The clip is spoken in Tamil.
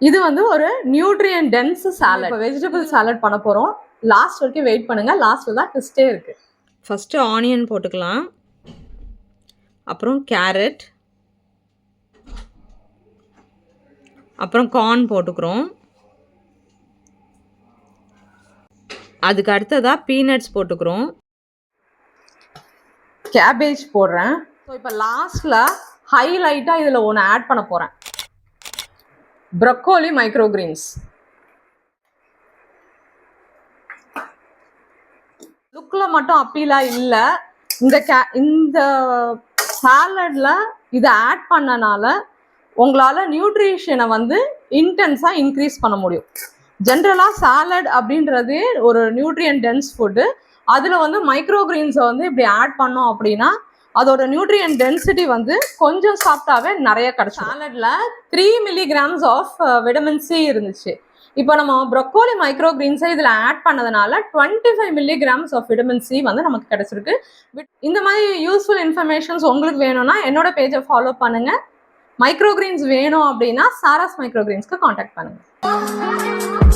இது வந்து ஒரு நியூட்ரியன் டென்ஸ் சாலட். இப்போ வெஜிடபிள் சாலட் பண்ண போகிறோம். லாஸ்ட் வரைக்கும் வெயிட் பண்ணுங்கள். லாஸ்ட்டில் தான் ட்விஸ்டே இருக்குது. ஃபஸ்ட்டு ஆனியன் போட்டுக்கலாம், அப்புறம் கேரட், அப்புறம் கார்ன் போட்டுக்கிறோம். அதுக்கு அடுத்ததாக பீனட்ஸ் போட்டுக்கிறோம். கேபேஜ் போடுறேன். ஸோ இப்போ லாஸ்ட்டில் ஹைலைட்டாக இதில் ஒன்று ஆட் பண்ண போகிறேன். Broccoli microgreens. லுக்கில் மட்டும் அப்பீலாக இல்லை, இந்த சாலடில் இதை ஆட் பண்ணனால உங்களால் நியூட்ரிஷனை வந்து இன்டென்ஸாக இன்க்ரீஸ் பண்ண முடியும். ஜென்ரலாக சாலட் அப்படின்றது ஒரு நியூட்ரியன் டென்ஸ் ஃபுட்டு. அதில் வந்து மைக்ரோகிரீன்ஸை வந்து இப்படி ஆட் பண்ணோம் அப்படின்னா அதோட நியூட்ரியன் டென்சிட்டி வந்து கொஞ்சம் சாப்பிட்டாவே நிறைய கிடச்சிடும். சாலடில் 3 milligrams ஆஃப் விட்டமின் சி இருந்துச்சு. இப்போ நம்ம ப்ரொக்கோலி மைக்ரோகிரீன்ஸை இதில் ஆட் பண்ணதுனால 25 milligrams ஆஃப் விட்டமின் சி வந்து நமக்கு கிடச்சிருக்கு. இந்த மாதிரி யூஸ்ஃபுல் இன்ஃபர்மேஷன்ஸ் உங்களுக்கு வேணும்னா என்னோட பேஜை ஃபாலோ பண்ணுங்கள். மைக்ரோகிரீன்ஸ் வேணும் அப்படின்னா சாராஸ் மைக்ரோகிரீன்ஸ்க்கு காண்டாக்ட் பண்ணுங்கள்.